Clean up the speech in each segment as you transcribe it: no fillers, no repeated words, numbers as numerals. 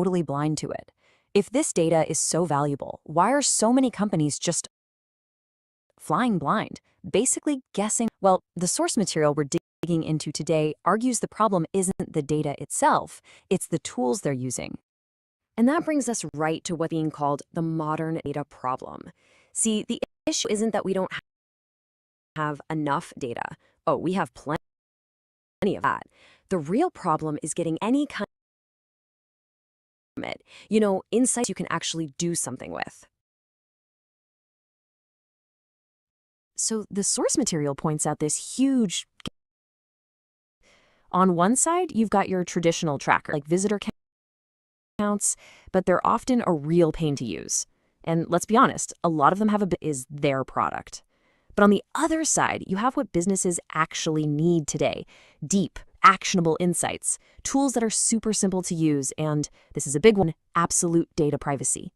totally blind to it. If this data is so valuable, why are so many companies just flying blind, basically guessing? Well, the source material we're digging into today argues the problem isn't the data itself, it's the tools they're using. And that brings us right to what's being called the modern data problem. See, the issue isn't that we don't have enough data. Oh, we have plenty of that. The real problem is getting any kind of it. Insights you can actually do something with. So the source material points out this huge. On one side, you've got your traditional tracker, like visitor counts, but they're often a real pain to use. And let's be honest, a lot of them have is their product. But on the other side, you have what businesses actually need today: deep, actionable insights, tools that are super simple to use, and, this is a big one, absolute data privacy.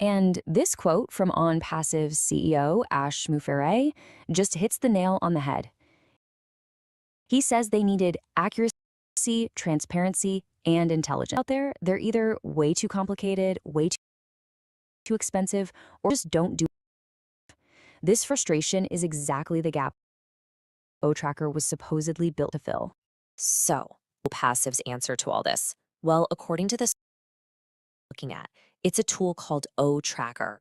And this quote from Onpassive CEO ASH MUfreh just hits the nail on the head. He says they needed accuracy, transparency, and intelligence. Out there, they're either way too complicated, way too expensive, or just don't do it. This frustration is exactly the gap OTracker was supposedly built to fill. So, Onpassive's answer to all this? Well, according to this looking at, it's a tool called OTracker.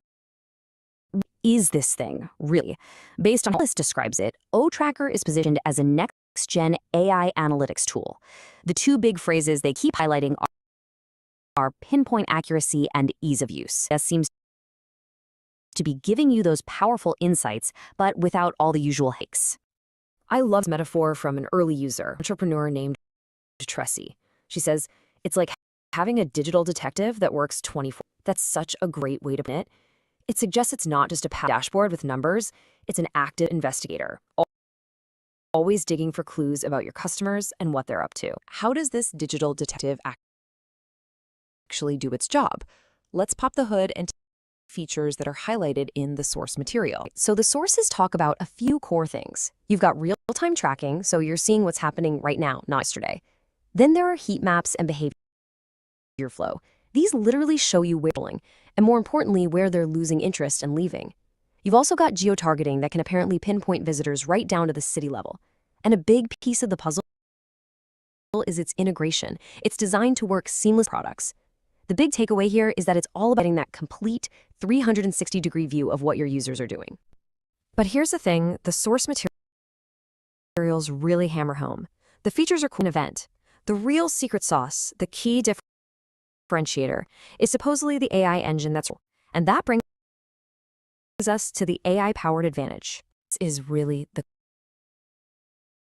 What is this thing, really? Based on how this describes it, OTracker is positioned as a next-gen AI analytics tool. The two big phrases they keep highlighting are pinpoint accuracy and ease of use. That seems to be giving you those powerful insights, but without all the usual hikes. I love this metaphor from an early user, entrepreneur named Tressie. She says, it's like having a digital detective that works 24. That's such a great way to put it. It suggests it's not just a dashboard with numbers, it's an active investigator, always digging for clues about your customers and what they're up to. How does this digital detective actually do its job? Let's pop the hood and features that are highlighted in the source material. So the sources talk about a few core things. You've got real-time tracking, so you're seeing what's happening right now, not yesterday. Then there are heat maps and behavior flow. These literally show you where they're going, and more importantly, where they're losing interest and leaving. You've also got geo-targeting that can apparently pinpoint visitors right down to the city level. And a big piece of the puzzle is its integration. It's designed to work seamless products. The big takeaway here is that it's all about getting that complete 360-degree view of what your users are doing. But here's the thing, the source materials really hammer home. The features are cool. An event. The real secret sauce, the key differentiator, is supposedly the AI engine and that brings us to the AI-powered advantage. This is really the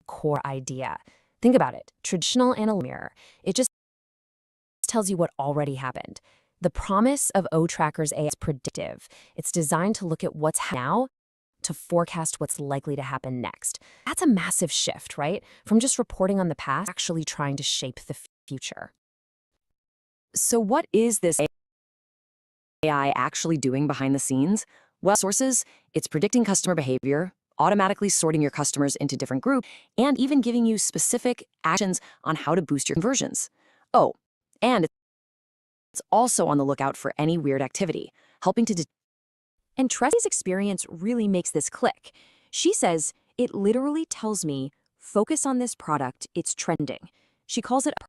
core idea. Think about it. Traditional analytics mirror. It just tells you what already happened. The promise of OTracker's AI is predictive. It's designed to look at what's happening now to forecast what's likely to happen next. That's a massive shift, right? From just reporting on the past, actually trying to shape the future. So what is this AI actually doing behind the scenes? Well, sources, it's predicting customer behavior, automatically sorting your customers into different groups, and even giving you specific actions on how to boost your conversions. Oh, and it's also on the lookout for any weird activity, helping to And Tressie's experience really makes this click. She says, it literally tells me, focus on this product, it's trending. She calls it a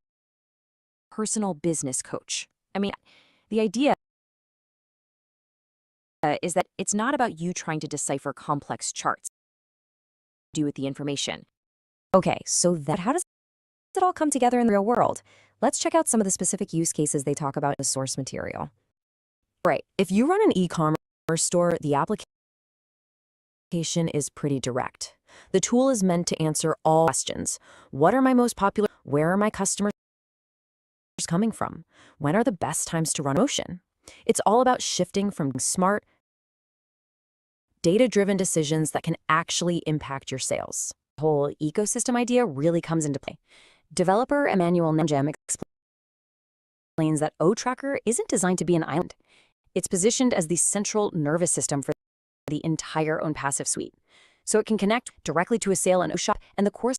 personal business coach. I mean, the idea is that it's not about you trying to decipher complex charts. Do with the information. Okay, so how does it all come together in the real world? Let's check out some of the specific use cases they talk about in the source material. Right, if you run an e-commerce store, the application is pretty direct. The tool is meant to answer all questions. What are my most popular? Where are my customers coming from? When are the best times to run a promotion? It's all about shifting from smart, data-driven decisions that can actually impact your sales. The whole ecosystem idea really comes into play. Developer Emmanuel Nanjem explains that OTracker isn't designed to be an island. It's positioned as the central nervous system for the entire Onpassive suite. So it can connect directly to a sale in OShop and the core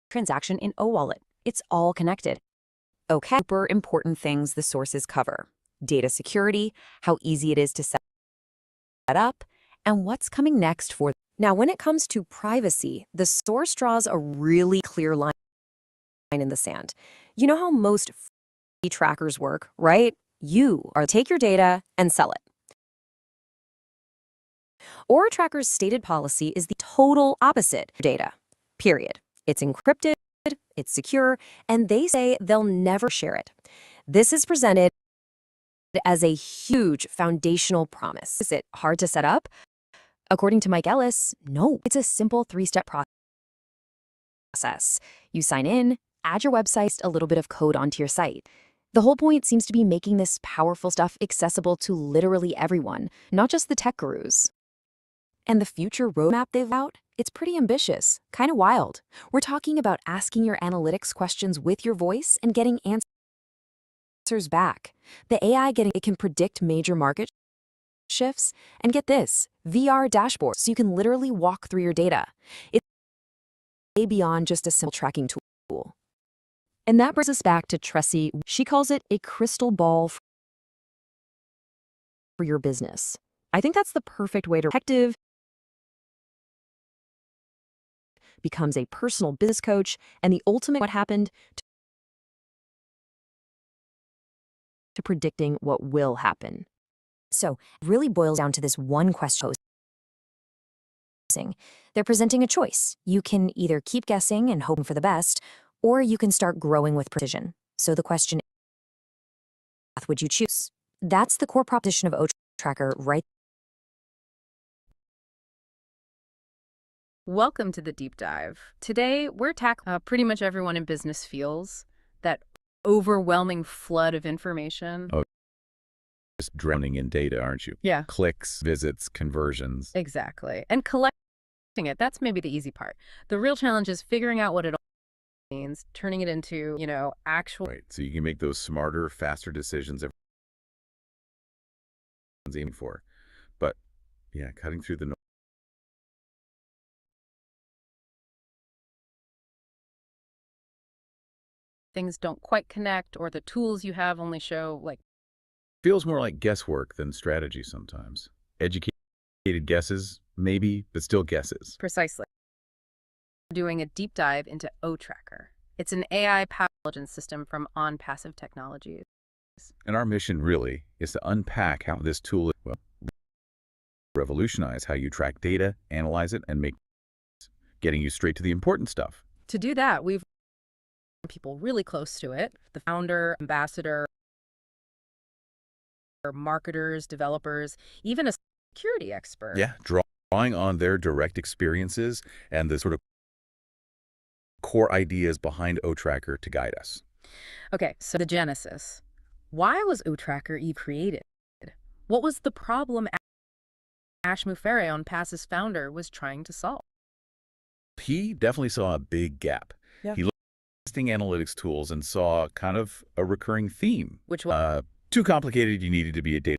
transaction in OWallet. It's all connected. Okay. Super important things the sources cover: data security, how easy it is to set up, and what's coming next for. Now, when it comes to privacy, the source draws a really clear line in the sand. You know how most free trackers work, right? You are take your data and sell it. Aura Tracker's stated policy is the total opposite. Data, period. It's encrypted, it's secure, and they say they'll never share it. This is presented as a huge foundational promise. Is it hard to set up? According to Mike Ellis, no. It's a simple 3-step process. You sign in, add your website, a little bit of code onto your site. The whole point seems to be making this powerful stuff accessible to literally everyone, not just the tech gurus. And the future roadmap they've out, it's pretty ambitious, kind of wild. We're talking about asking your analytics questions with your voice and getting answers back. The AI it can predict major market shifts, and get this, VR dashboards, so you can literally walk through your data. It's way beyond just a simple tracking tool. And that brings us back to Tressie. She calls it a crystal ball for your business. I think that's the perfect way to detective becomes a personal business coach, and the ultimate what happened to predicting what will happen. So it really boils down to this one question. They're presenting a choice. You can either keep guessing and hoping for the best, or you can start growing with precision. So the question is, would you choose? That's the core proposition of O-Tracker, right? Welcome to the deep dive. Today, we're tackling pretty much everyone in business feels that overwhelming flood of information. Oh, just drowning in data, aren't you? Yeah. Clicks, visits, conversions. Exactly. And collecting it, that's maybe the easy part. The real challenge is figuring out what it all means, turning it into, actual. Right. So you can make those smarter, faster decisions everyone's aiming for. But yeah, cutting through the noise. Things don't quite connect, or the tools you have only show Feels more like guesswork than strategy sometimes. Educated guesses, maybe, but still guesses. Precisely. Doing a deep dive into O-Tracker. It's an AI-powered intelligence system from Onpassive Technologies. And our mission really is to unpack how this tool will revolutionize how you track data, analyze it, and make getting you straight to the important stuff. To do that, we've people really close to it, the founder, ambassador, marketers, developers, even a security expert. Yeah, drawing on their direct experiences and the sort of core ideas behind O-Tracker to guide us. Okay, so the genesis. Why was O-Tracker even created? What was the problem ASH MUfreh, Onpassive's founder, was trying to solve? He definitely saw a big gap. Yeah. He looked at testing analytics tools and saw kind of a recurring theme. Which was too complicated, you needed to be a data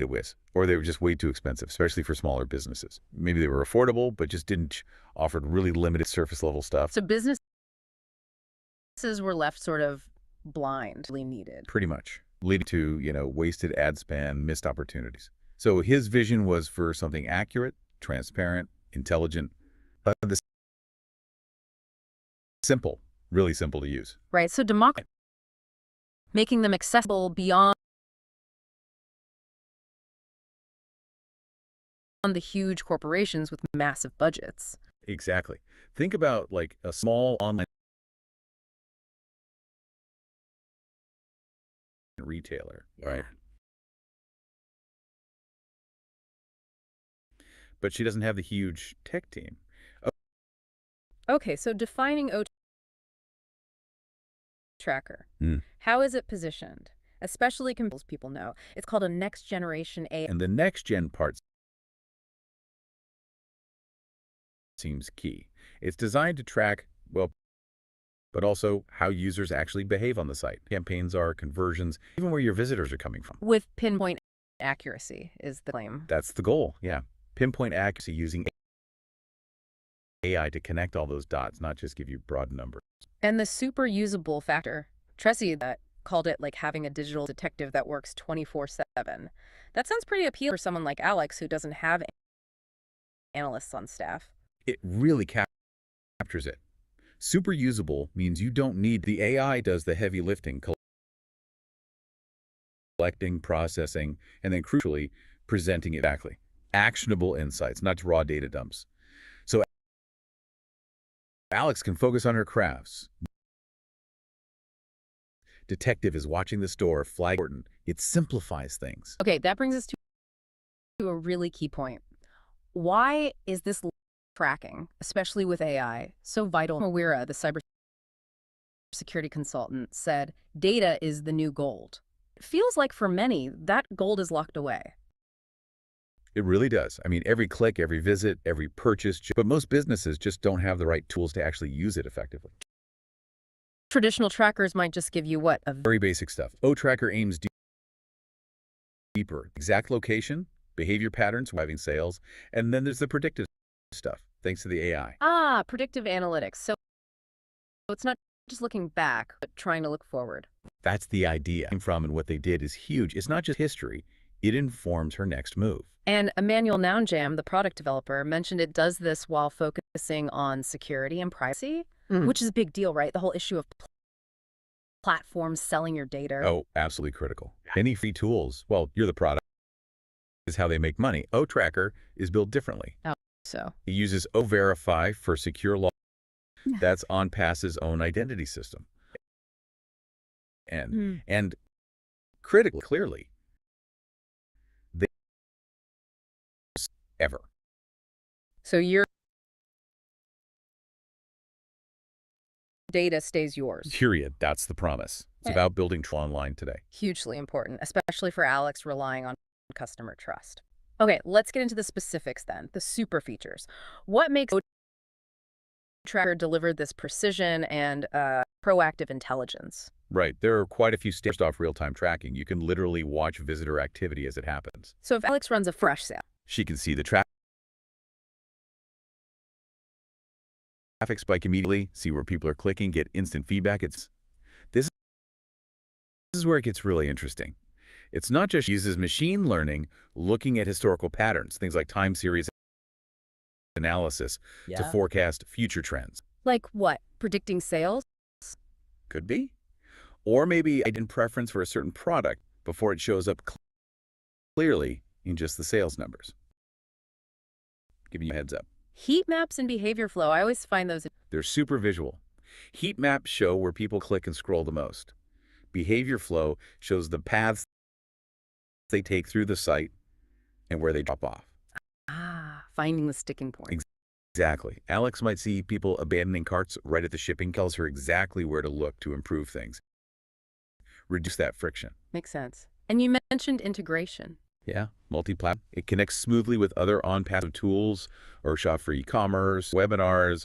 whiz, or they were just way too expensive, especially for smaller businesses. Maybe they were affordable, but just didn't offer really limited surface level stuff. so businesses were left sort of blindly needed. Pretty much, leading to, wasted ad spend, missed opportunities. So his vision was for something accurate, transparent, intelligent, but simple, really simple to use. Right, so democracy, making them accessible beyond the huge corporations with massive budgets. Exactly. Think about like a small online retailer, right? But she doesn't have the huge tech team. Okay, so defining O-Tracker. How is it positioned? Especially compared to people know. It's called a next generation AI. And the next gen part seems key. It's designed to track, well, but also how users actually behave on the site. Campaigns are, conversions, even where your visitors are coming from. With pinpoint accuracy is the claim. That's the goal, yeah. Pinpoint accuracy using AI to connect all those dots, not just give you broad numbers. And the super usable factor, Tressie that called it like having a digital detective that works 24/7. That sounds pretty appealing for someone like Alex who doesn't have analysts on staff. It really captures it. Super usable means you don't need the AI does the heavy lifting, collecting, processing, and then crucially, presenting it exactly. Actionable insights, not raw data dumps. So Alex can focus on her crafts. Detective is watching the store, flag important. It simplifies things. Okay, that brings us to a really key point. Why is this tracking, especially with AI, so vital? Mufareh, the cybersecurity consultant, said data is the new gold. It feels like for many, that gold is locked away. It really does. I mean, every click, every visit, every purchase, but most businesses just don't have the right tools to actually use it effectively. Traditional trackers might just give you what? Very basic stuff. O-Tracker aims deeper. Exact location, behavior patterns, driving sales, and then there's the predictive stuff, thanks to the AI. Predictive analytics. So it's not just looking back, but trying to look forward. That's the idea. From and what they did is huge. It's not just history. It informs her next move. And Emmanuel Nounjam, the product developer, mentioned it does this while focusing on security and privacy, which is a big deal, right? The whole issue of platforms selling your data. Oh, absolutely critical. Any free tools, well, you're the product, is how they make money. O-Tracker is built differently. So It uses O-Verify for secure log. That's Onpassive's own identity system. And critically, clearly, they ever. So your data stays yours. Period. That's the promise. It's about building trust online today. Hugely important, especially for Alex relying on customer trust. Okay, let's get into the specifics then, the super features. What makes O-Tracker deliver this precision and proactive intelligence? Right. There are quite a few steps. First off, real-time tracking. You can literally watch visitor activity as it happens. So if Alex runs a fresh sale, She can see the traffic spike immediately, see where people are clicking, get instant feedback. This is where it gets really interesting. It's not just uses machine learning, looking at historical patterns, things like time series analysis to forecast future trends. like what? Predicting sales? Could be. Or maybe in preference for a certain product before it shows up clearly in just the sales numbers. Giving you a heads up. Heat maps and behavior flow, I always find those. They're super visual. Heat maps show where people click and scroll the most. Behavior flow shows the paths they take through the site and where they drop off. Finding the sticking point. Exactly. Alex might see people abandoning carts right at the shipping, tells her exactly where to look to improve things. Reduce that friction. Makes sense. And you mentioned integration. Yeah, multi-platform. It connects smoothly with other Onpassive tools or shop for e-commerce, webinars,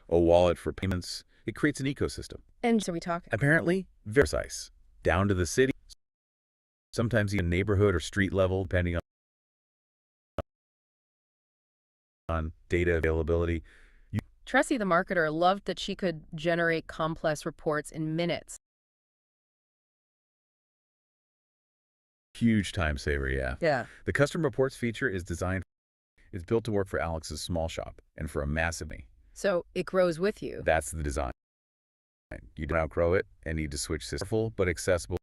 a wallet for payments. It creates an ecosystem. And so we talk. Apparently, very precise. Down to the city, sometimes even neighborhood or street level, depending on data availability. Tressie, the marketer, loved that she could generate complex reports in minutes. Huge time saver, yeah. Yeah. The custom reports feature is built to work for Alex's small shop and for a massive me. So it grows with you. That's the design. You don't outgrow it and need to switch systems, but accessible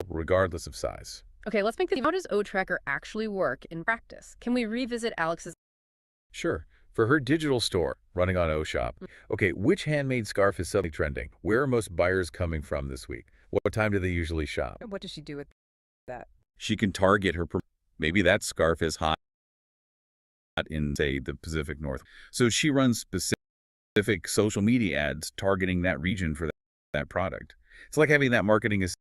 regardless of size. Okay, let's make this. How does O-Tracker actually work in practice? Can we revisit Alex's? Sure. For her digital store running on O-Shop. Okay, which handmade scarf is suddenly trending? Where are most buyers coming from this week? What time do they usually shop? What does she do with that? She can target her. Maybe that scarf is hot in, say, the Pacific North. So she runs specific social media ads targeting that region for that product. It's like having that marketing assistant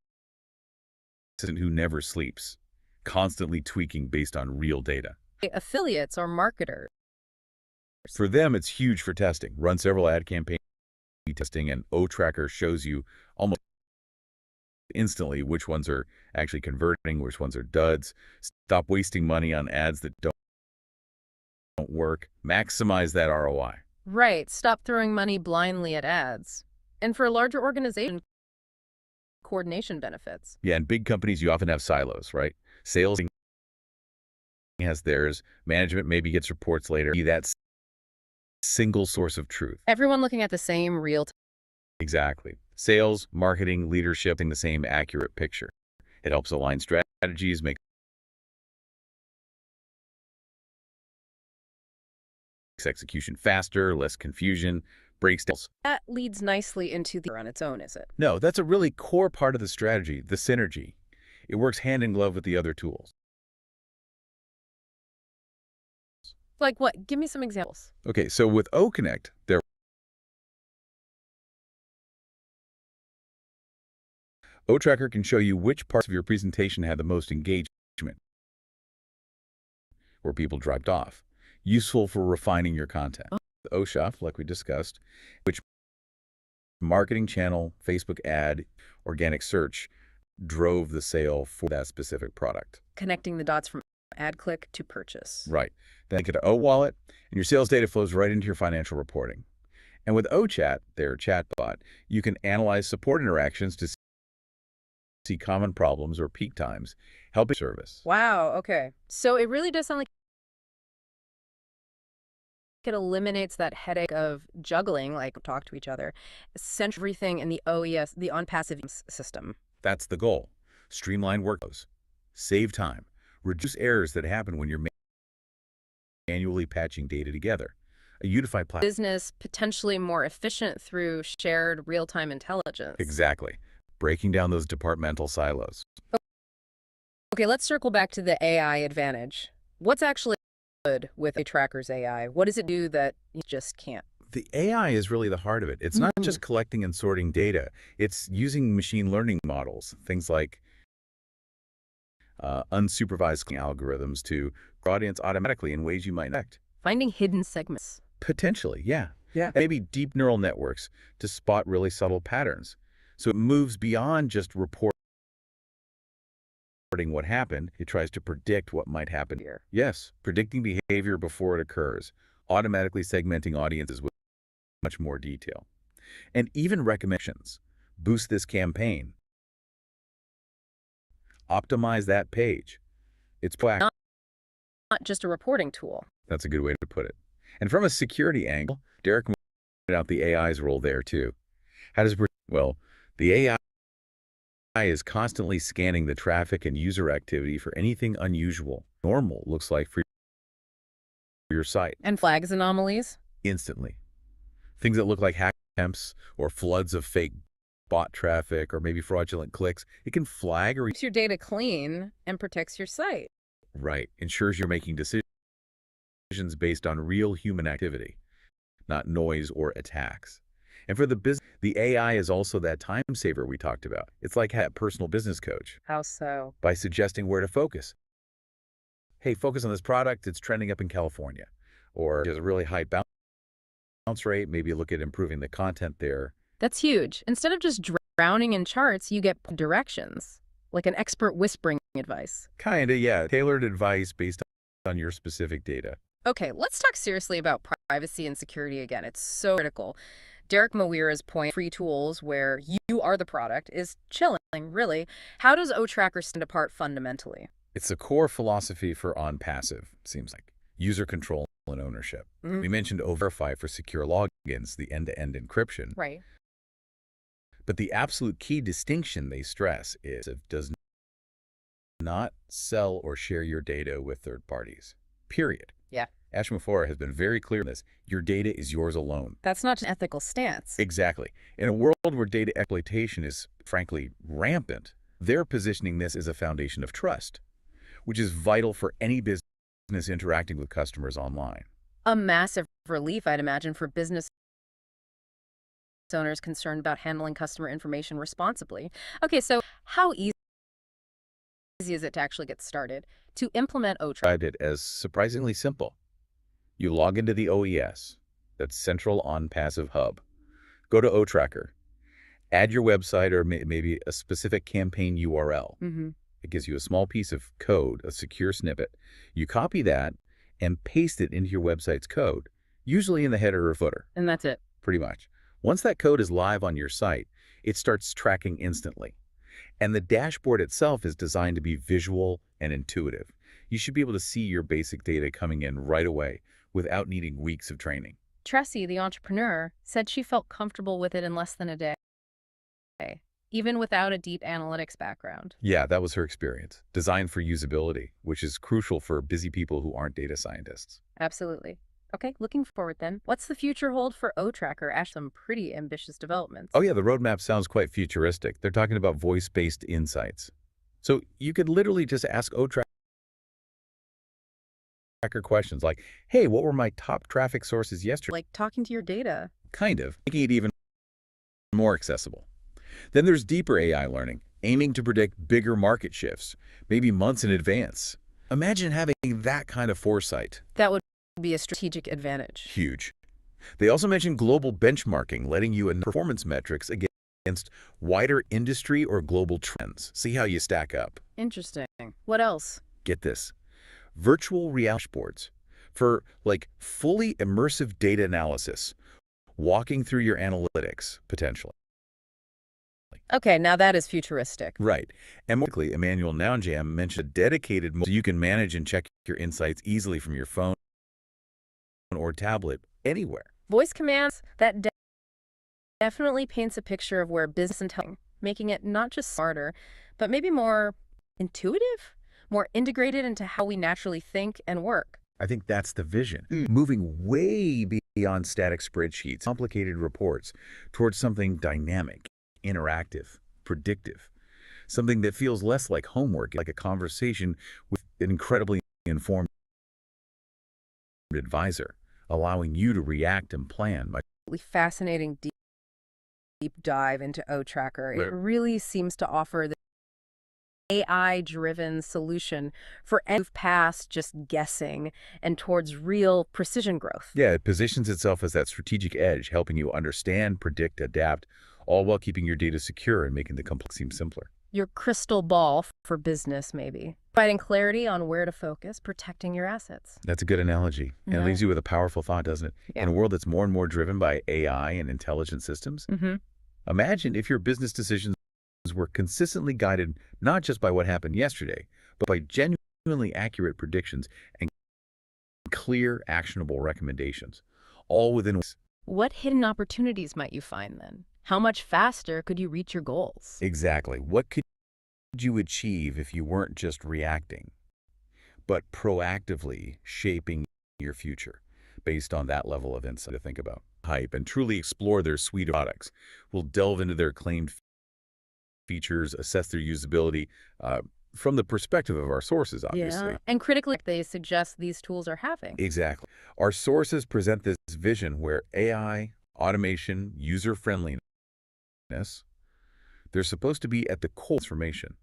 who never sleeps, constantly tweaking based on real data. Affiliates or marketers. For them, it's huge for testing. Run several ad campaigns testing, and O-Tracker shows you almost instantly which ones are actually converting, which ones are duds. Stop wasting money on ads that don't work, maximize that ROI. Right. Stop throwing money blindly at ads. And for a larger organization, coordination benefits. Yeah, in big companies, you often have silos, right? Sales has theirs, management maybe gets reports later. That single source of truth. Everyone looking at the same real time. Exactly. Sales, marketing, leadership in the same accurate picture. It helps align strategies, make execution faster, less confusion, breaks down. That leads nicely into the on its own, is it? No, that's a really core part of the strategy, the synergy. It works hand in glove with the other tools. Like what? Give me some examples. Okay, so with OConnect, OTracker can show you which parts of your presentation had the most engagement, where people dropped off. Useful for refining your content. The OSHUF, like we discussed, which marketing channel, Facebook ad, organic search drove the sale for that specific product. Connecting the dots from ad click to purchase. Right. Then you get to O-Wallet, and your sales data flows right into your financial reporting. And with OChat, their chatbot, you can analyze support interactions to see common problems or peak times, helping service. Wow, okay. So it really does sound like it eliminates that headache of juggling, like talk to each other, center everything in the OES, the Onpassive system. That's the goal. Streamline workflows, save time, reduce errors that happen when you're manually patching data together. A unified platform. Business potentially more efficient through shared real-time intelligence. Exactly. Breaking down those departmental silos. Okay, let's circle back to the AI advantage. What's actually good with a tracker's AI? What does it do that you just can't? The AI is really the heart of it. It's not just collecting and sorting data. It's using machine learning models, things like unsupervised algorithms to audience automatically in ways you might not expect. Finding hidden segments. Potentially, yeah. And maybe deep neural networks to spot really subtle patterns. So it moves beyond just reporting what happened. It tries to predict what might happen here. Yes, predicting behavior before it occurs, automatically segmenting audiences with much more detail. And even recommendations. Boost this campaign. Optimize that page. It's proactive. Not just a reporting tool. That's a good way to put it. And from a security angle, Derek pointed out the AI's role there too. How does well, the AI is constantly scanning the traffic and user activity for anything unusual. Normal looks like for your site. And flags anomalies? Instantly. Things that look like hack attempts or floods of fake bot traffic or maybe fraudulent clicks, it can flag or Keeps your data clean and protects your site. right, ensures you're making decisions based on real human activity, not noise or attacks. And for the business, the AI is also that time saver we talked about. It's like a personal business coach. How so? By suggesting where to focus. Hey, focus on this product, it's trending up in California. Or there's a really high bounce rate, maybe look at improving the content there. That's huge. Instead of just drowning in charts, you get directions, like an expert whispering advice. Kinda, yeah. Tailored advice based on your specific data. Okay, let's talk seriously about privacy and security again. It's so critical. Derek Mufareh's point, free tools where you are the product, is chilling, really. How does OTracker stand apart fundamentally? It's a core philosophy for Onpassive, seems like. User control and ownership. We mentioned Verify for secure logins, the end-to-end encryption. Right. But the absolute key distinction they stress is it does not sell or share your data with third parties. Period. Yeah. ASH MUfreh has been very clear on this. Your data is yours alone. That's not an ethical stance. Exactly. In a world where data exploitation is, frankly, rampant, they're positioning this as a foundation of trust, which is vital for any business interacting with customers online. A massive relief, I'd imagine, for business owners concerned about handling customer information responsibly. Okay, so how easy is it to actually get started to implement OTracker? Described it as surprisingly simple. You log into the OES, that's Central Onpassive Hub. Go to OTracker. Add your website or maybe a specific campaign URL. It gives you a small piece of code, a secure snippet. You copy that and paste it into your website's code, usually in the header or footer. And that's it. Pretty much. Once that code is live on your site, it starts tracking instantly. And the dashboard itself is designed to be visual and intuitive. You should be able to see your basic data coming in right away without needing weeks of training. Tressie, the entrepreneur, said she felt comfortable with it in less than a day, even without a deep analytics background. Yeah, that was her experience. Designed for usability, which is crucial for busy people who aren't data scientists. Absolutely. Okay, looking forward then. What's the future hold for O-Tracker? Ash, some pretty ambitious developments. Oh yeah, the roadmap sounds quite futuristic. They're talking about voice-based insights. So you could literally just ask O-Tracker questions like, hey, what were my top traffic sources yesterday? Like talking to your data. Kind of, making it even more accessible. Then there's deeper AI learning, aiming to predict bigger market shifts, maybe months in advance. Imagine having that kind of foresight. That would be a strategic advantage. Huge. They also mentioned global benchmarking, letting you in performance metrics against wider industry or global trends. See how you stack up. Interesting. What else? Get this. Virtual reality dashboards for like fully immersive data analysis, walking through your analytics, potentially. Okay, now that is futuristic. Right. And more quickly, Emmanuel Nounjam mentioned a dedicated mode so you can manage and check your insights easily from your phone or tablet anywhere. Voice commands, that definitely paints a picture of where business intelligence, making it not just smarter, but maybe more intuitive, more integrated into how we naturally think and work. I think that's the vision. Moving way beyond static spreadsheets, complicated reports, towards something dynamic, interactive, predictive, something that feels less like homework, like a conversation with an incredibly informed advisor, allowing you to react and plan. Fascinating deep dive into O-Tracker. It really seems to offer the AI-driven solution for move past just guessing and towards real precision growth. Yeah, it positions itself as that strategic edge, helping you understand, predict, adapt, all while keeping your data secure and making the complex seem simpler. Your crystal ball for business, maybe. Providing clarity on where to focus, protecting your assets. That's a good analogy. And it leaves you with a powerful thought, doesn't it? Yeah. In a world that's more and more driven by AI and intelligent systems, imagine if your business decisions were consistently guided not just by what happened yesterday, but by genuinely accurate predictions and clear, actionable recommendations, all within. What hidden opportunities might you find then? How much faster could you reach your goals? Exactly. What could you achieve if you weren't just reacting, but proactively shaping your future based on that level of insight to think about? Hype and truly explore their suite of products. We'll delve into their claimed features, assess their usability from the perspective of our sources, obviously. Yeah, and critically, they suggest these tools are having. Exactly. Our sources present this vision where AI, automation, user-friendliness, they're supposed to be at the core of transformation,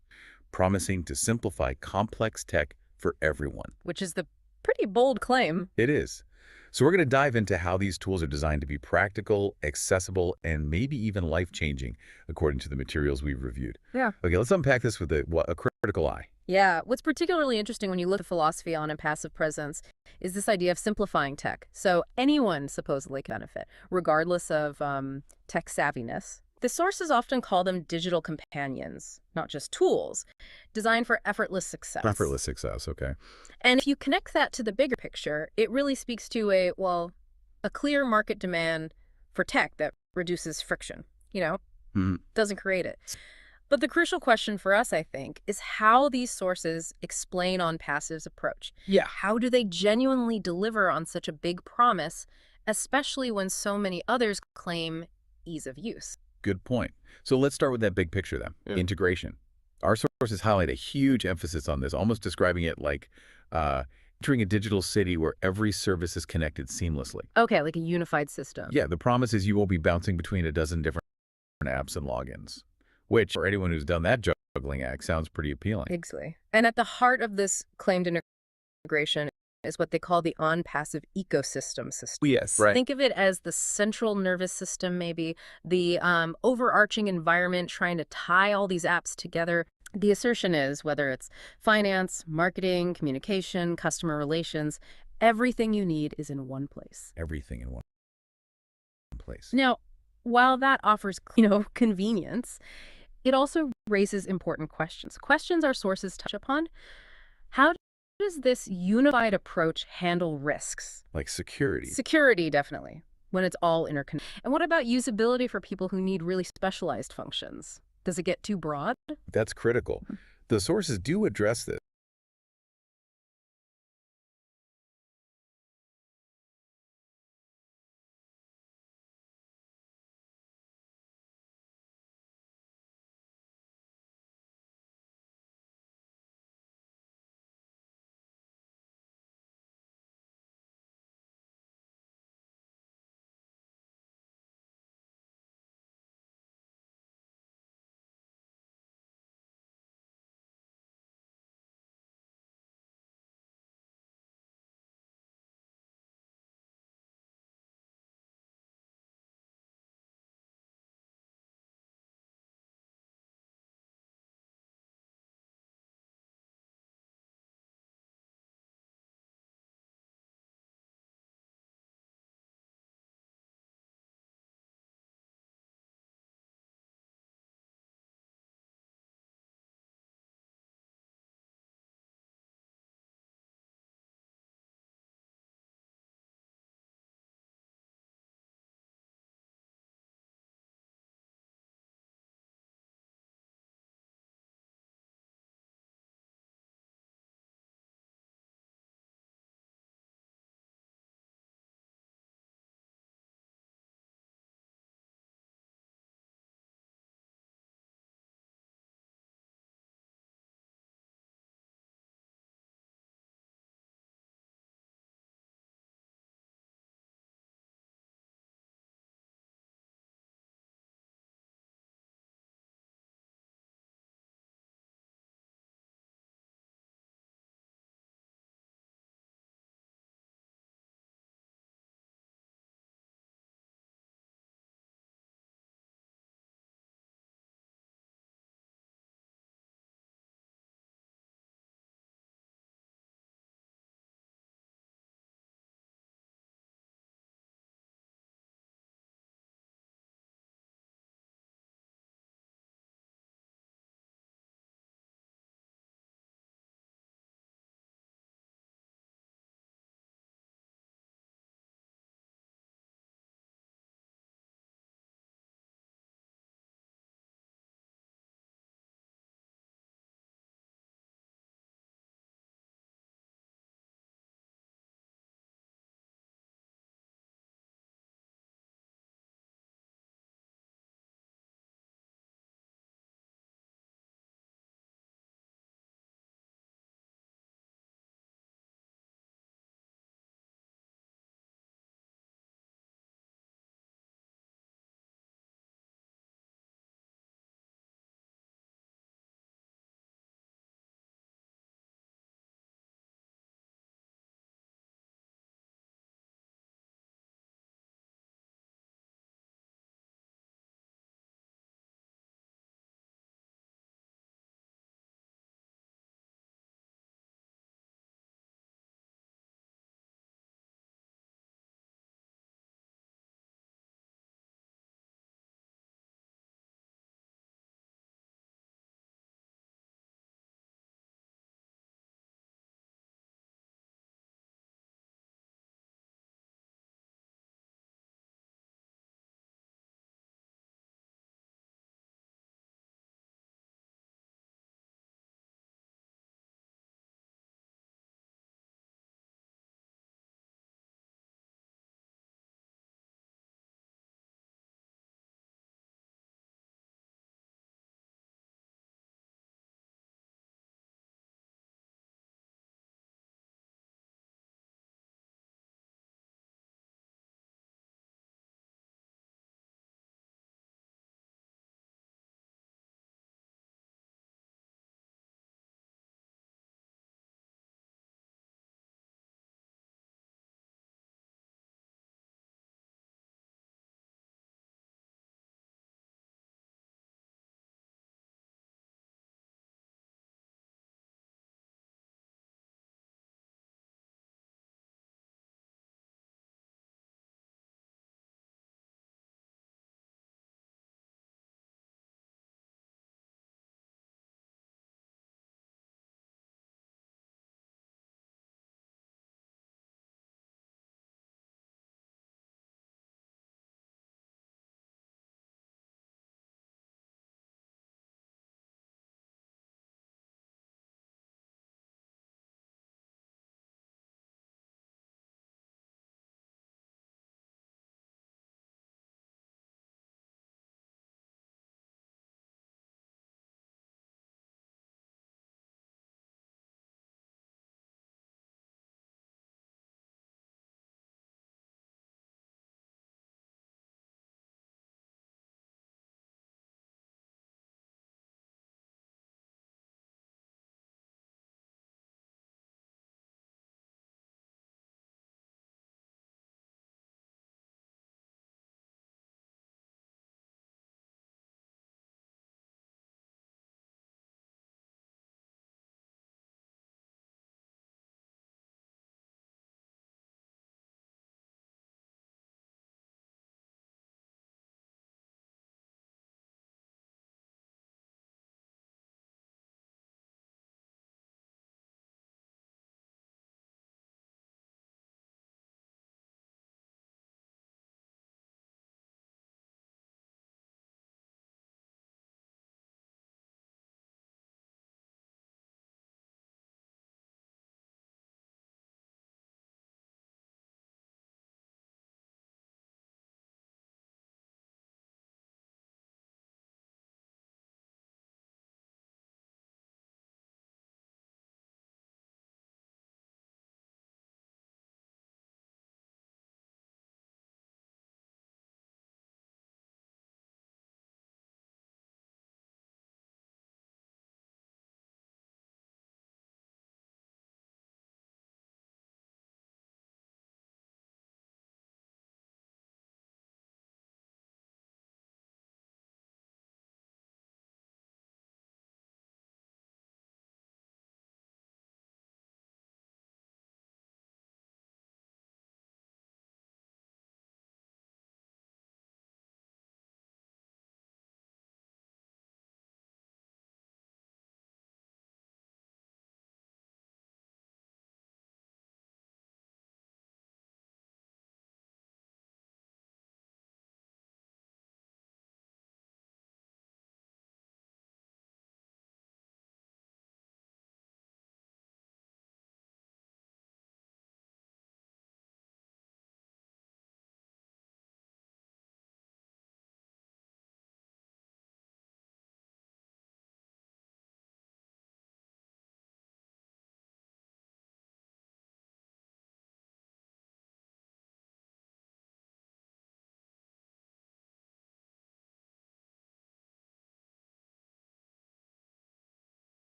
promising to simplify complex tech for everyone. Which is the pretty bold claim. It is. So we're going to dive into how these tools are designed to be practical, accessible, and maybe even life-changing, according to the materials we've reviewed. Yeah. Okay, let's unpack this with a critical eye. Yeah, what's particularly interesting when you look at the philosophy on Onpassive presence is this idea of simplifying tech. So anyone supposedly can benefit, regardless of tech savviness. The sources often call them digital companions, not just tools, designed for effortless success. Effortless success, okay. And if you connect that to the bigger picture, it really speaks to a clear market demand for tech that reduces friction, doesn't create it. But the crucial question for us, I think, is how these sources explain Onpassive's approach. Yeah. How do they genuinely deliver on such a big promise, especially when so many others claim ease of use? Good point. So let's start with that big picture then, integration. Our sources highlight a huge emphasis on this, almost describing it like entering a digital city where every service is connected seamlessly. Okay, like a unified system. Yeah, the promise is you won't be bouncing between a dozen different apps and logins, which for anyone who's done that juggling act sounds pretty appealing. Exactly. And at the heart of this claimed integration is what they call the Onpassive ecosystem system. Yes, right. Think of it as the central nervous system, maybe, the overarching environment trying to tie all these apps together. The assertion is, whether it's finance, marketing, communication, customer relations, Everything you need is in one place. Everything in one place. Now, while that offers, convenience, it also raises important questions. Questions our sources touch upon. How does this unified approach handle risks? Like security. Security, definitely, when it's all interconnected. And what about usability for people who need really specialized functions? Does it get too broad? That's critical. The sources do address this.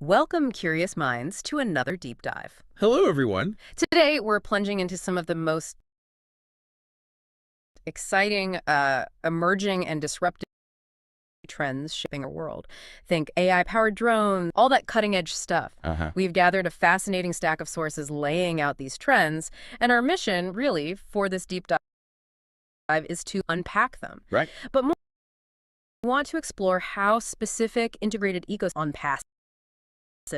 Welcome, curious minds, to another deep dive. Hello, everyone. Today, we're plunging into some of the most exciting, emerging, and disruptive trends shaping our world. Think AI-powered drones, all that cutting-edge stuff. We've gathered a fascinating stack of sources laying out these trends, and our mission, really, for this deep dive is to unpack them. Right. But more, we want to explore how specific integrated ecosystems Onpassive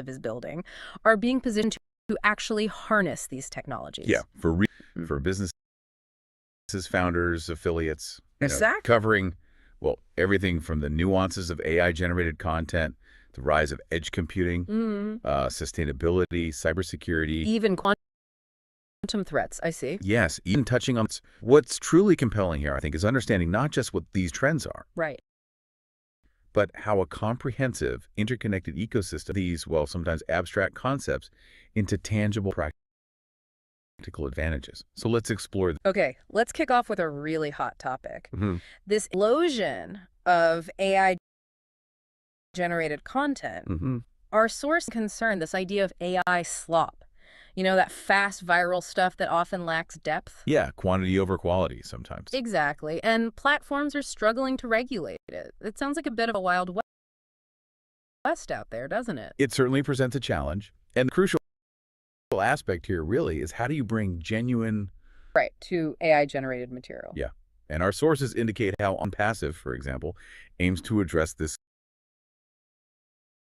is building are being positioned to actually harness these technologies. Yeah, for businesses, founders, affiliates. Exactly. Covering, well, everything from the nuances of AI-generated content, the rise of edge computing, sustainability, cybersecurity. Even quantum threats, I see. Yes, even touching on what's truly compelling here, I think, is understanding not just what these trends are, Right. but how a comprehensive, interconnected ecosystem, these, well, sometimes abstract concepts, into tangible practical advantages. So let's explore. Okay, let's kick off with a really hot topic. Mm-hmm. This explosion of AI-generated content. Mm-hmm. Our source concern, this idea of AI slop. You know, that fast viral stuff that often lacks depth? Yeah, quantity over quality sometimes. Exactly, and platforms are struggling to regulate it. It sounds like a bit of a Wild West out there, doesn't it? It certainly presents a challenge. And the crucial aspect here really is, how do you bring genuine... Right, to AI-generated material. Yeah, and our sources indicate how Onpassive, for example, aims to address this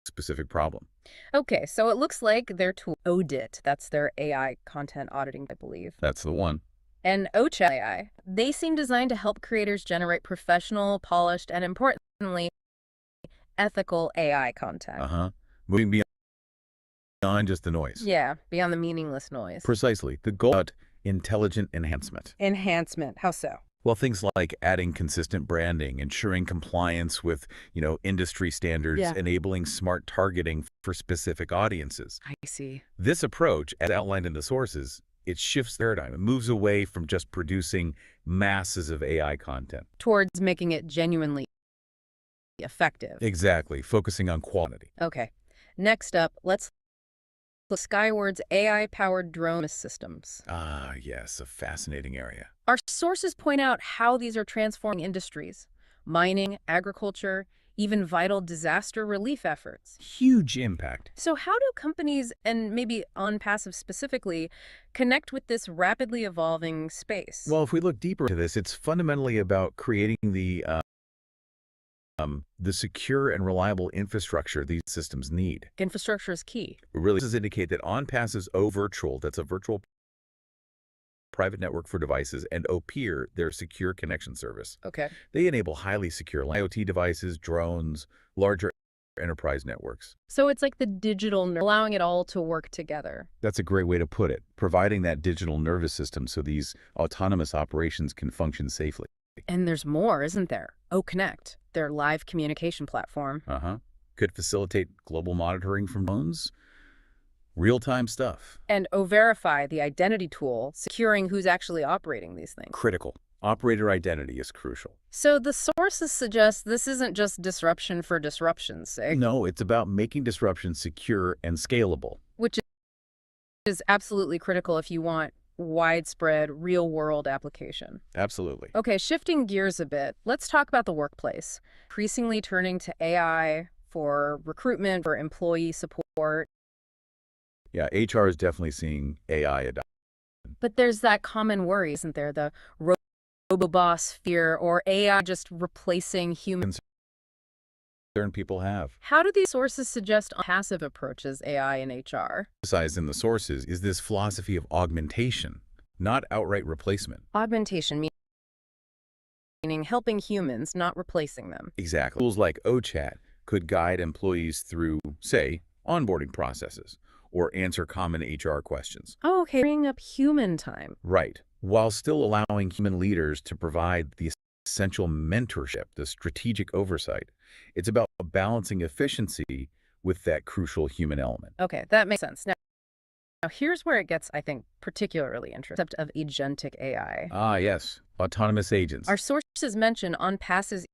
specific problem. Okay, so it looks like their tool, Audit, that's their AI content auditing, I believe. That's the one. And Ocha AI, they seem designed to help creators generate professional, polished, and importantly, ethical AI content. Moving beyond just the noise. Yeah, beyond the meaningless noise. Precisely. The goal of intelligent enhancement. Enhancement, how so? Well, things like adding consistent branding, ensuring compliance with, industry standards, enabling smart targeting for specific audiences. I see. This approach, as outlined in the sources, it shifts the paradigm. It moves away from just producing masses of AI content Towards making it genuinely effective. Exactly, focusing on quality. Okay. Next up, let's look Skyward's AI-powered drone systems. Ah, yes, a fascinating area. Our sources point out how these are transforming industries, mining, agriculture, even vital disaster relief efforts. Huge impact. So how do companies, and maybe Onpassive specifically, connect with this rapidly evolving space? Well, if we look deeper into this, it's fundamentally about creating the secure and reliable infrastructure these systems need. Infrastructure is key. Really, this indicate that Onpassive's OVirtual, that's a virtual private network for devices, and OPeer, their secure connection service. Okay. They enable highly secure IoT devices, drones, larger enterprise networks. So it's like the digital, allowing it all to work together. That's a great way to put it, providing that digital nervous system so these autonomous operations can function safely. And there's more, isn't there? OConnect, their live communication platform. Could facilitate global monitoring from phones. Real-time stuff. And OVerify, the identity tool, securing who's actually operating these things. Critical. Operator identity is crucial. So the sources suggest this isn't just disruption for disruption's sake. No, it's about making disruption secure and scalable. Which is absolutely critical if you want widespread, real-world application. Absolutely. Okay, shifting gears a bit, let's talk about the workplace. Increasingly turning to AI for recruitment, for employee support. Yeah, HR is definitely seeing AI adoption. But there's that common worry, isn't there? The robo-boss fear, or AI just replacing humans. Concern people have. How do these sources suggest passive approaches AI in HR? Emphasized in the sources is this philosophy of augmentation, not outright replacement. Augmentation meaning helping humans, not replacing them. Exactly. Tools like OChat could guide employees through, say, onboarding processes, or answer common HR questions. Oh, okay. Bring up human time. Right. While still allowing human leaders to provide the essential mentorship, the strategic oversight. It's about balancing efficiency with that crucial human element. Okay, that makes sense. Now here's where it gets, I think, particularly interesting, of agentic AI. Ah, yes. Autonomous agents. Our sources mention Onpassive's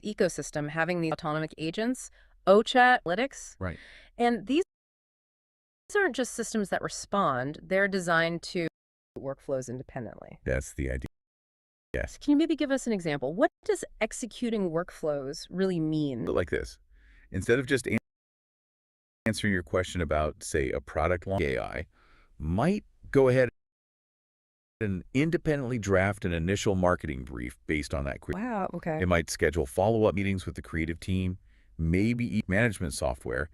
ecosystem having the autonomous agents, OChat analytics. Right. And these aren't just systems that respond, they're designed to workflows independently. That's the idea. Yes. Can you maybe give us an example? What does executing workflows really mean? Like this. Instead of just answering your question about, say, a product launch, AI might go ahead and independently draft an initial marketing brief based on that query. Wow, okay. It might schedule follow-up meetings with the creative team, maybe management software,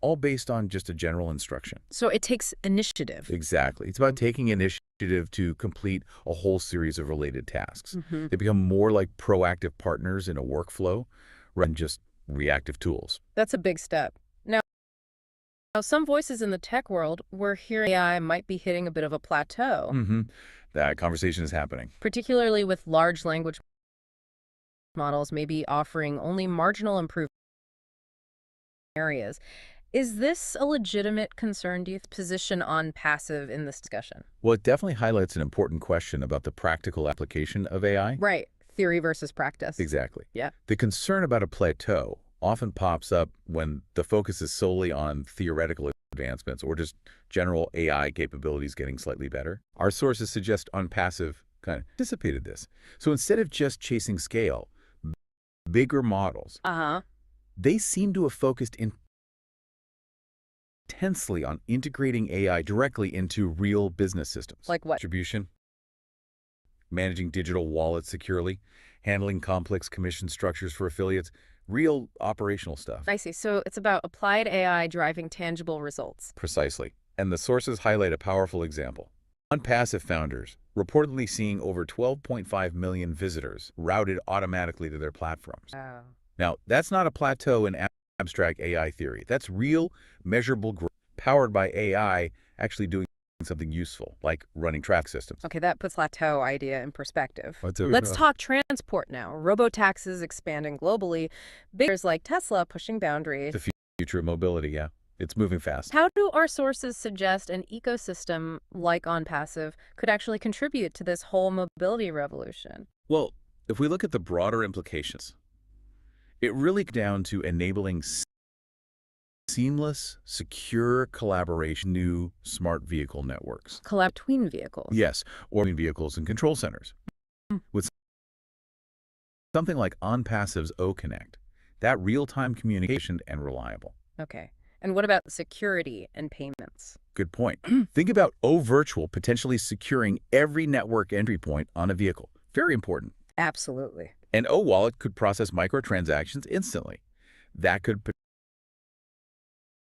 all based on just a general instruction. So it takes initiative. Exactly. It's about taking initiative to complete a whole series of related tasks. Mm-hmm. They become more like proactive partners in a workflow rather than just reactive tools. That's a big step. Now, some voices in the tech world were hearing AI might be hitting a bit of a plateau, That conversation is happening. particularly with large language models maybe offering only marginal improvement in areas. Is this a legitimate concern, do you position Onpassive in this discussion? Well, it definitely highlights an important question about the practical application of AI. Right. Theory versus practice. Exactly. Yeah. The concern about a plateau often pops up when the focus is solely on theoretical advancements or just general AI capabilities getting slightly better. Our sources suggest Onpassive kind of anticipated this. So instead of just chasing scale, bigger models, they seem to have focused intensely on integrating AI directly into real business systems. Like what? Distribution, managing digital wallets securely, handling complex commission structures for affiliates, real operational stuff. I see. So it's about applied AI driving tangible results. Precisely. And the sources highlight a powerful example. Onpassive founders reportedly seeing over 12.5 million visitors routed automatically to their platforms. Wow. Now, that's not a plateau in abstract AI theory. That's real, measurable growth powered by AI actually doing something useful, like running traffic systems. Okay, that puts plateau idea in perspective. Let's Let's talk transport now. Robotaxis expanding globally. Biggers like Tesla pushing boundaries. The future of mobility, yeah. It's moving fast. How do our sources suggest an ecosystem like Onpassive could actually contribute to this whole mobility revolution? Well, if we look at the broader implications, it really comes down to enabling seamless, secure collaboration, new smart vehicle networks. Collab between vehicles. Yes, or between vehicles and control centers. With something like Onpassive's O-Connect, that real-time communication and reliable. Okay. And what about security and payments? Good point. Think about O-Virtual potentially securing every network entry point on a vehicle. Very important. Absolutely. And O-Wallet could process microtransactions instantly. That could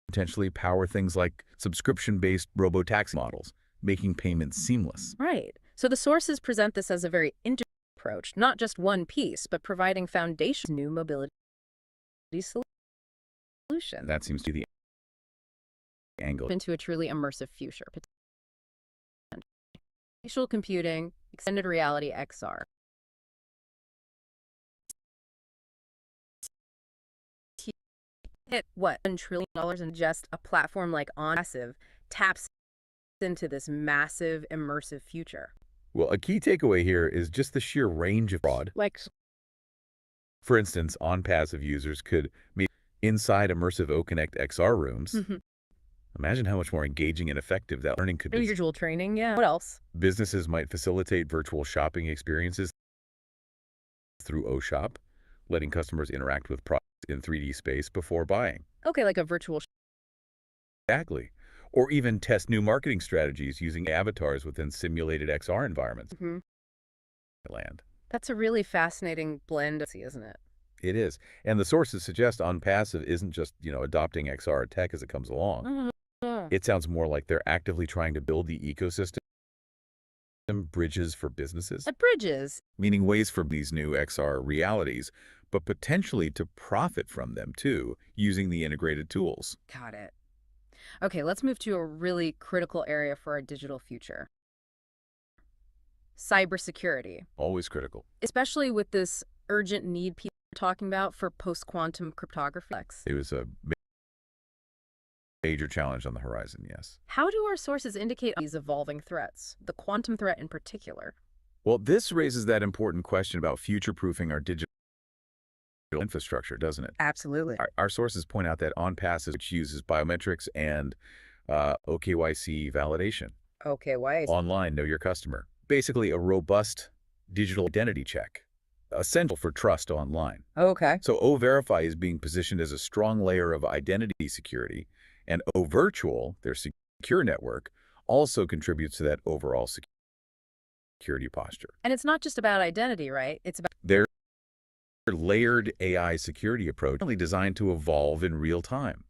potentially power things like subscription-based robotaxi models, making payments seamless. Right. So the sources present this as a very integrated approach, not just one piece, but providing foundation new mobility solution. That seems to be the angle. Into a truly immersive future. Spatial computing, extended reality, XR. Hit what, $1 trillion, and just a platform like Onpassive taps into this massive immersive future. Well, a key takeaway here is just the sheer range of fraud. Like, For instance, Onpassive users could meet inside immersive O-Connect XR rooms. Imagine how much more engaging and effective that learning could be. usual training, yeah. What else? Businesses might facilitate virtual shopping experiences through O-Shop, letting customers interact with products in 3D space before buying. Okay, like a virtual. Exactly. Or even test new marketing strategies using avatars within simulated XR environments. Land. That's a really fascinating blend, isn't it? It is. And the sources suggest Onpassive isn't just, adopting XR tech as it comes along. It sounds more like they're actively trying to build the ecosystem bridges for businesses. Bridges. Meaning ways for these new XR realities, but potentially to profit from them too, using the integrated tools. Got it. Okay, let's move to a really critical area for our digital future. Cybersecurity. Always critical. Especially with this urgent need people are talking about for post-quantum cryptography. It was a major challenge on the horizon, yes. How do our sources indicate these evolving threats, the quantum threat in particular? Well, this raises that important question about future-proofing our digital infrastructure, doesn't it? Absolutely. Our sources point out that Onpassive, which uses biometrics and OKYC validation, Okay, why? online, know your customer, basically a robust digital identity check, essential for trust online. Okay. So O-Verify is being positioned as a strong layer of identity security, and O-Virtual, their secure network, also contributes to that overall security posture. And it's not just about identity, right? It's about Their layered AI security approach is designed to evolve in real time,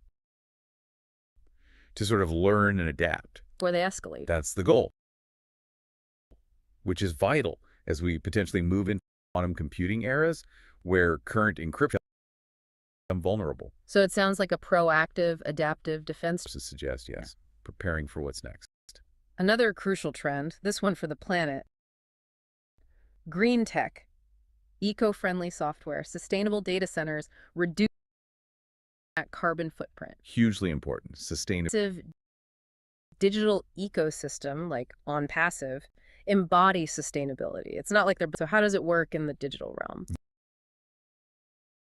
to sort of learn and adapt. where they escalate. That's the goal, which is vital as we potentially move into quantum computing eras where current encryption become vulnerable. So it sounds like a proactive, adaptive defense. To suggest, yes, preparing for what's next. Another crucial trend, this one for the planet. Green tech, eco-friendly software, sustainable data centers, reduce that carbon footprint. Hugely important. Sustainable. Digital ecosystem like Onpassive embody sustainability. It's not like they're. So how does it work in the digital realm?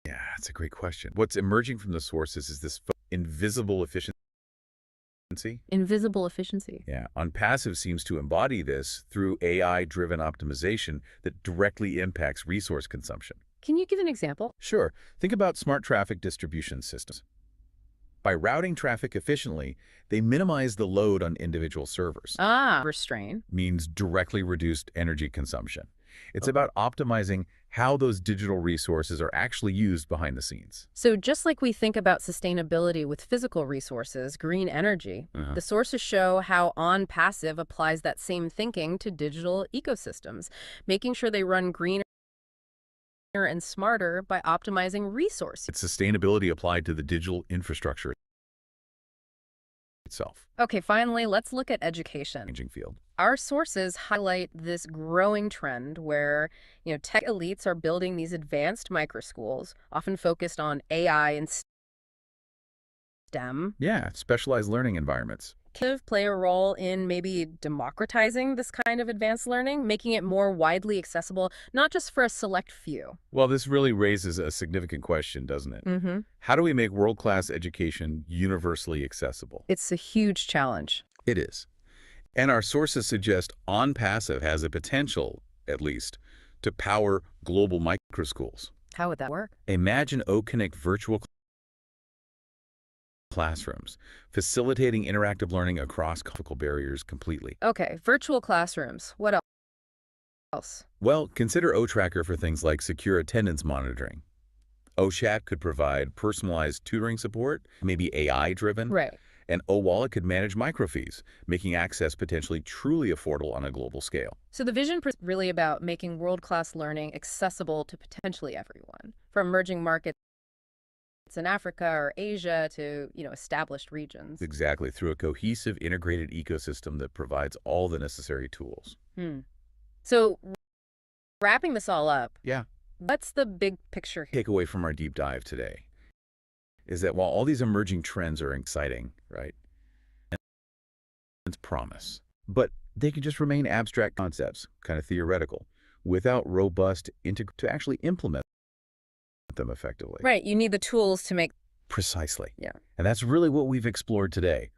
Yeah, that's a great question. What's emerging from the sources is this invisible efficiency. Invisible efficiency. Yeah, Onpassive seems to embody this through AI-driven optimization that directly impacts resource consumption. Can you give an example? Sure. Think about smart traffic distribution systems. By routing traffic efficiently, they minimize the load on individual servers. Restrain. Means directly reduced energy consumption. It's about optimizing how those digital resources are actually used behind the scenes. So just like we think about sustainability with physical resources, green energy, the sources show how Onpassive applies that same thinking to digital ecosystems, making sure they run greener and smarter by optimizing resources. It's sustainability applied to the digital infrastructure itself. Okay, finally, let's look at education. Changing field. Our sources highlight this growing trend where, tech elites are building these advanced microschools, often focused on AI and STEM. Yeah, specialized learning environments. Can play a role in maybe democratizing this kind of advanced learning, making it more widely accessible, not just for a select few. Well, this really raises a significant question, doesn't it? How do we make world-class education universally accessible? It's a huge challenge. It is. And our sources suggest Onpassive has a potential, at least, to power global microschools. How would that work? Imagine O-Connect virtual classrooms, facilitating interactive learning across cultural barriers completely. Okay, virtual classrooms. What else? Well, consider O-Tracker for things like secure attendance monitoring. O-Chat could provide personalized tutoring support, maybe AI-driven. Right. And O-Wallet could manage microfees, making access potentially truly affordable on a global scale. So the vision is really about making world-class learning accessible to potentially everyone, from emerging markets in Africa or Asia to, established regions. Exactly, through a cohesive, integrated ecosystem that provides all the necessary tools. So wrapping this all up, Yeah. what's the big picture here? Takeaway from our deep dive today is that while all these emerging trends are exciting, right, and it's promise, but they can just remain abstract concepts, kind of theoretical, without robust to actually implement them effectively. Right, you need the tools to make. Precisely. Yeah. And that's really what we've explored today.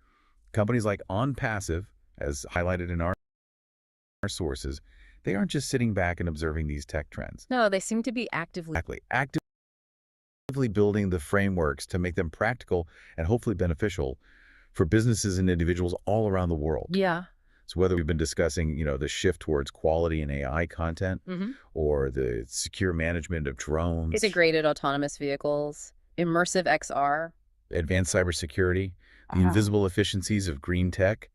Companies like Onpassive, as highlighted in our sources, they aren't just sitting back and observing these tech trends. No, they seem to be actively Building the frameworks to make them practical and hopefully beneficial for businesses and individuals all around the world. Yeah. So whether we've been discussing, the shift towards quality and AI content, or the secure management of drones, Integrated autonomous vehicles, immersive XR, advanced cybersecurity, the invisible efficiencies of green tech,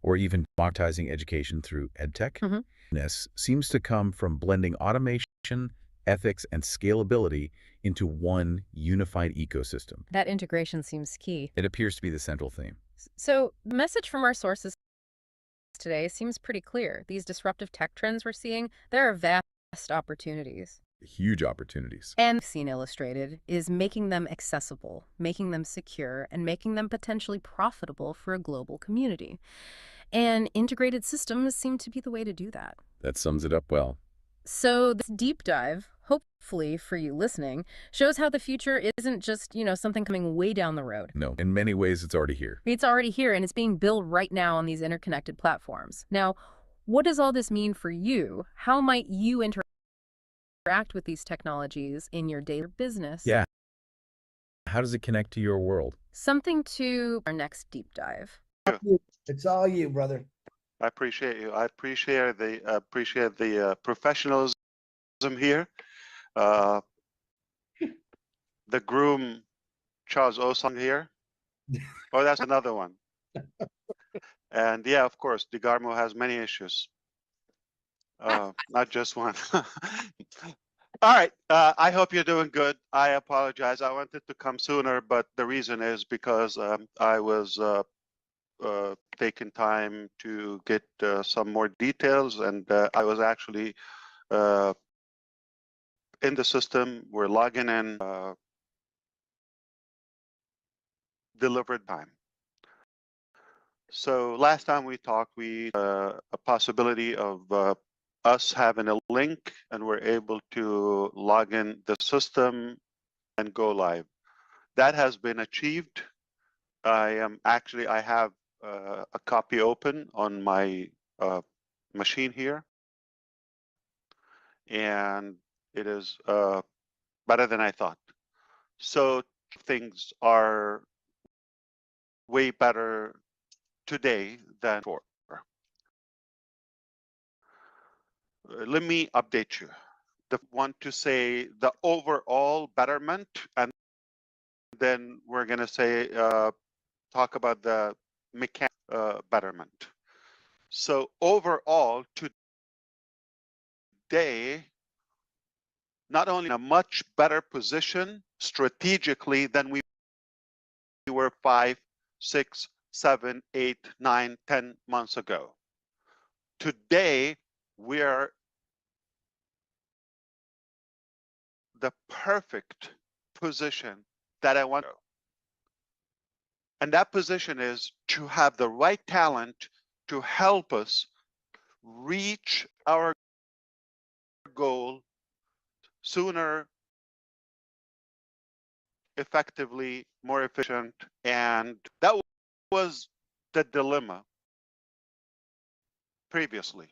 or even democratizing education through edtech, this seems to come from blending automation, ethics, and scalability into one unified ecosystem. That integration seems key. It appears to be the central theme. So the message from our sources today seems pretty clear. These disruptive tech trends we're seeing, there are vast opportunities. Huge opportunities. And seen illustrated is making them accessible, making them secure, and making them potentially profitable for a global community. And integrated systems seem to be the way to do that. That sums it up well. So this deep dive, hopefully for you listening, shows how the future isn't just, something coming way down the road. No, in many ways, it's already here. It's already here and it's being built right now on these interconnected platforms. Now, what does all this mean for you? How might you interact with these technologies in your daily business? Yeah. How does it connect to your world? Something to our next deep dive. It's all you, brother. I appreciate you. I appreciate the professionalism here. The groom, Charles Osong here. Oh, that's another one. And yeah, of course, DeGarmo has many issues. Not just one. All right. I hope you're doing good. I apologize. I wanted to come sooner, but the reason is because I was taking time to get some more details, and I was actually in the system. We're logging in delivered time. So last time we talked, we a possibility of us having a link, and we're able to log in the system and go live. That has been achieved. I have a copy open on my machine here, and it is better than I thought. So things are way better today than before. Let me update you. The want to say the overall betterment, and then we're going to say talk about the mechanic betterment. So overall today, not only in a much better position strategically than we were 5, 6, 7, 8, 9, 10 months ago. Today, we're the perfect position that I want. And that position is to have the right talent to help us reach our goal sooner, effectively, more efficient. And that was the dilemma previously.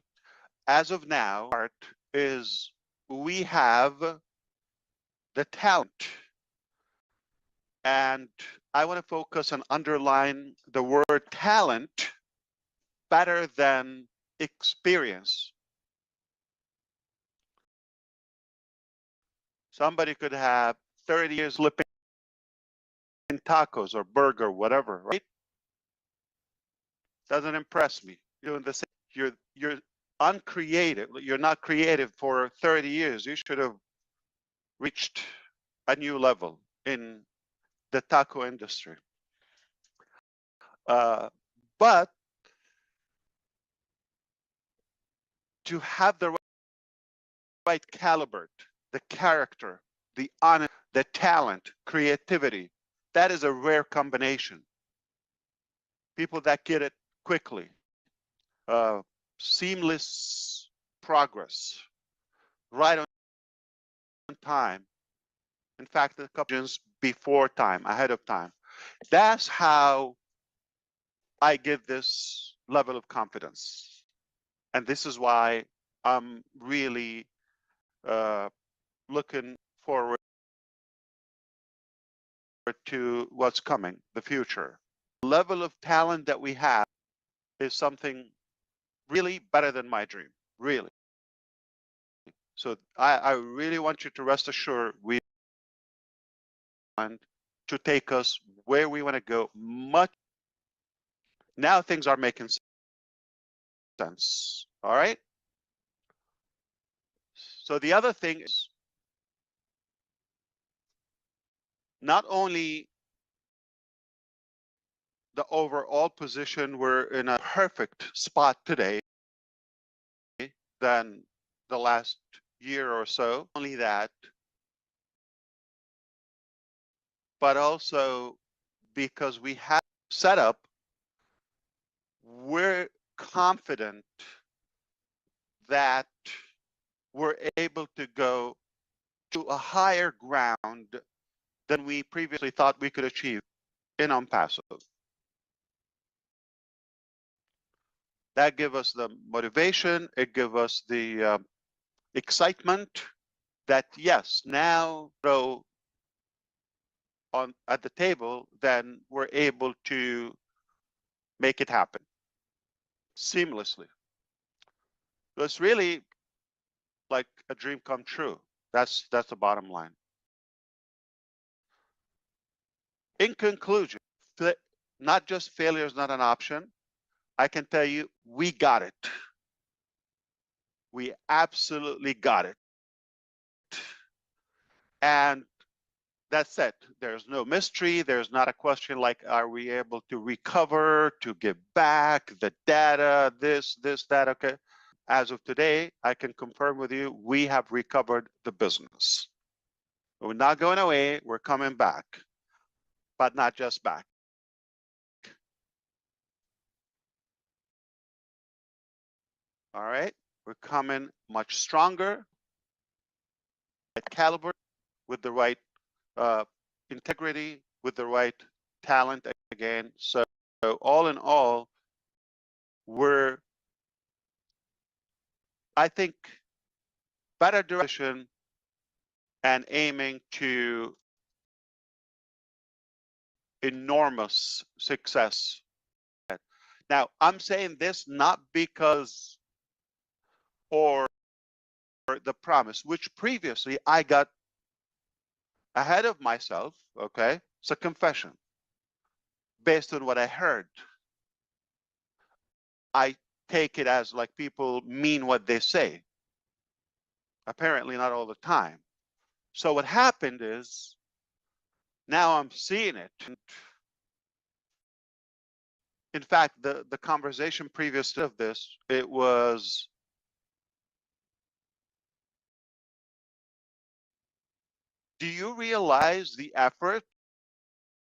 As of now, part is we have the talent. And I want to focus and underline the word talent better than experience. Somebody could have 30 years flipping tacos or burger, whatever, right? Doesn't impress me. You're doing the same. You're uncreative. You're not creative for 30 years. You should have reached a new level in the taco industry. But to have the right caliber, the character, the honor, the talent, creativity, that is a rare combination. People that get it quickly, seamless progress, right on time. In fact, a couple before time, ahead of time. That's how I give this level of confidence. And this is why I'm really looking forward to what's coming, the future. The level of talent that we have is something really better than my dream, really. So I really want you to rest assured we want to take us where we want to go much. Now things are making sense, all right? So the other thing is not only the overall position, we're in a perfect spot today than the last year or so. Only that, but also because we have set up, we're confident that we're able to go to a higher ground than we previously thought we could achieve in Onpassive. That gives us the motivation, it gives us the excitement that yes, now though at the table, then we're able to make it happen seamlessly. So it's really like a dream come true. That's the bottom line. In conclusion, not just failure is not an option. I can tell you, we got it. We absolutely got it. And that's it. There's no mystery. There's not a question like, are we able to recover, to give back the data, this, that, okay. As of today, I can confirm with you, we have recovered the business. We're not going away, we're coming back, but not just back. All right, we're coming much stronger, at caliber, with the right integrity, with the right talent again. So all in all, we're, I think, better direction and aiming to enormous success. Now, I'm saying this not because or the promise, which previously I got ahead of myself, okay? It's a confession based on what I heard. I take it as like people mean what they say. Apparently not all the time. So what happened is now I'm seeing it. In fact, the conversation previous to this, it was, do you realize the effort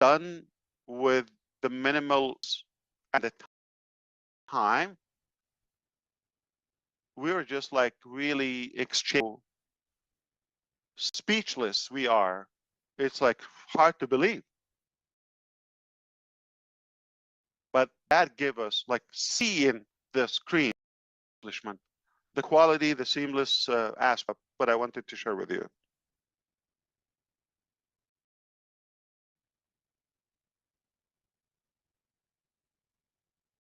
done with the minimal and the time? We were just like really exchanging, speechless we are. It's like hard to believe. But that gave us like seeing the screen, the quality, the seamless aspect, what I wanted to share with you.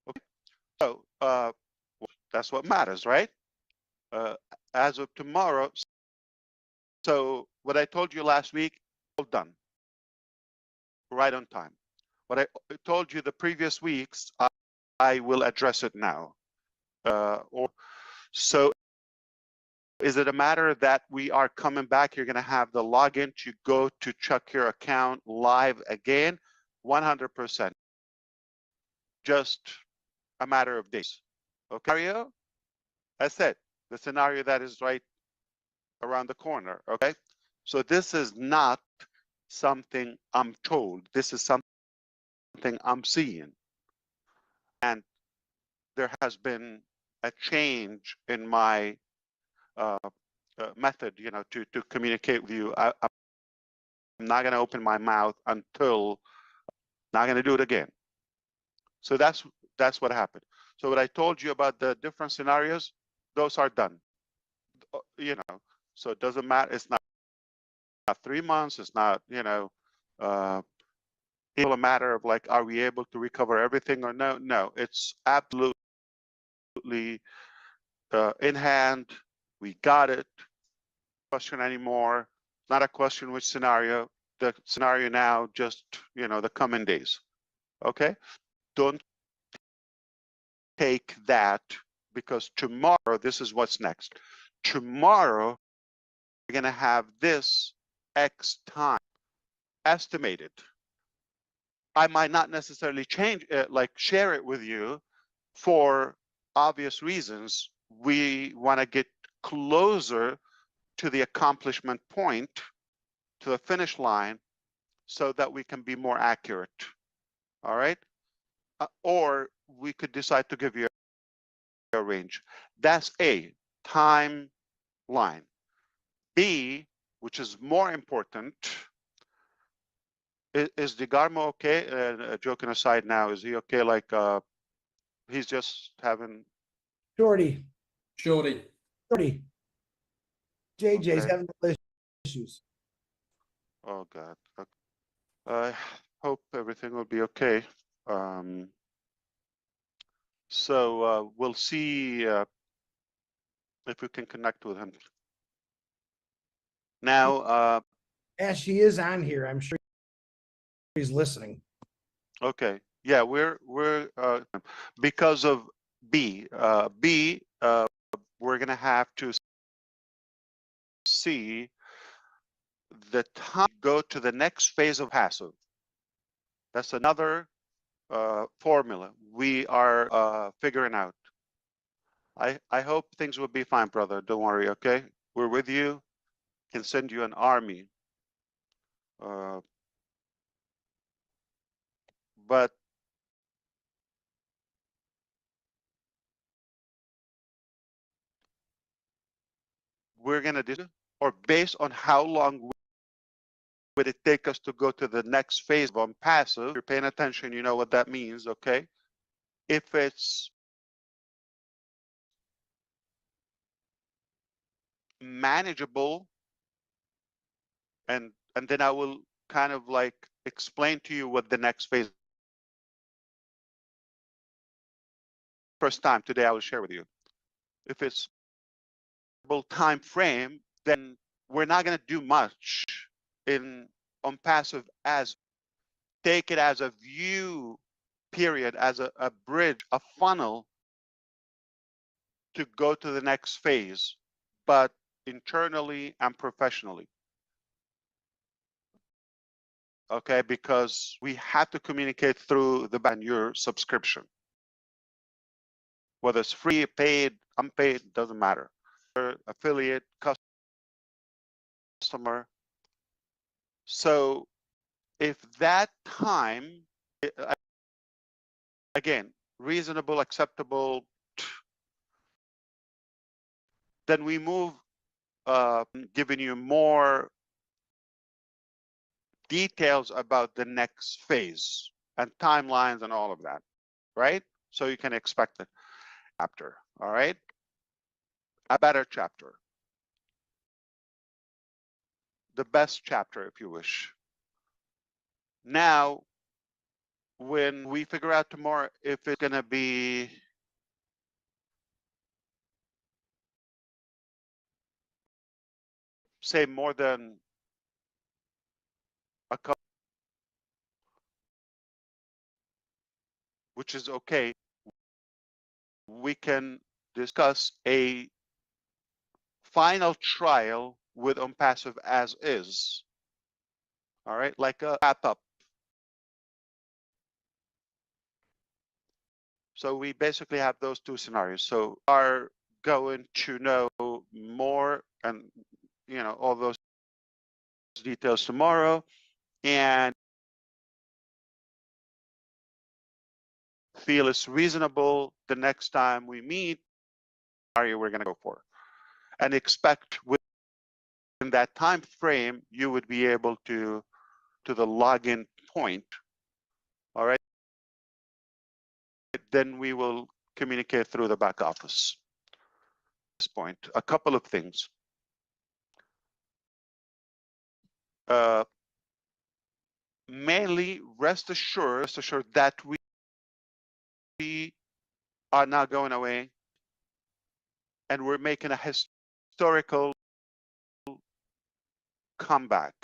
Okay. So that's what matters, right? As of tomorrow. So what I told you last week, all done, right on time. What I told you the previous weeks, I will address it now. So is it a matter that we are coming back? You're going to have the login to go to check your account live again? 100%. Just a matter of days. Okay. Scenario? I said the scenario that is right around the corner. Okay. So this is not something I'm told. This is something I'm seeing. And there has been a change in my method, you know, to communicate with you. I'm not going to open my mouth until, not going to do it again. So that's what happened. So what I told you about the different scenarios, those are done. You know, so it doesn't matter. It's not 3 months. It's not, you know, a matter of like, are we able to recover everything or no? No, it's absolutely in hand. We got it. Question anymore. Not a question which scenario. The scenario now, just, you know, the coming days. Okay. Don't take that, because tomorrow, this is what's next. Tomorrow, we're going to have this X time estimated. I might not necessarily change it, like share it with you for obvious reasons. We want to get closer to the accomplishment point, to the finish line, so that we can be more accurate. All right. Or we could decide to give you a range. That's a time line. B, which is more important, is DeGarmo okay? Joking aside now, is he okay? Like, he's just having... Shorty, Shorty. Shorty. JJ's Okay. having real issues. Oh, God. Okay. I hope everything will be okay. So we'll see if we can connect with him. Now, Ash, he is on here. I'm sure he's listening. okay. Yeah, we're because of B. We're gonna have to see the time go to the next phase of passive. That's another formula we are figuring out. I hope things will be fine, brother. Don't worry, okay? We're with you. Can send you an army. But we're gonna do, or based on how long would it take us to go to the next phase of Onpassive? If you're paying attention, you know what that means, okay? If it's manageable, and then I will kind of like explain to you what the next phase. First time today I will share with you. If it's time frame, then we're not going to do much in Onpassive as take it as a view period, as a bridge, a funnel to go to the next phase, but internally and professionally. Okay, because we have to communicate through the band, your subscription. Whether it's free, paid, unpaid, doesn't matter. Affiliate, customer. So if that time, again, reasonable, acceptable, then we move, giving you more details about the next phase and timelines and all of that, right? So you can expect it. Chapter, all right? A better chapter. The best chapter, if you wish. Now, when we figure out tomorrow if it's going to be say more than a couple, which is okay, we can discuss a final trial with Onpassive as is. All right, like a wrap up. So we basically have those two scenarios. So are going to know more and all those details tomorrow, and feel it's reasonable the next time we meet, scenario we're going to go for, and expect within that time frame you would be able to the login point. All right, then we will communicate through the back office. At this point, a couple of things. Mainly, rest assured that we are not going away, and we're making a historical comeback.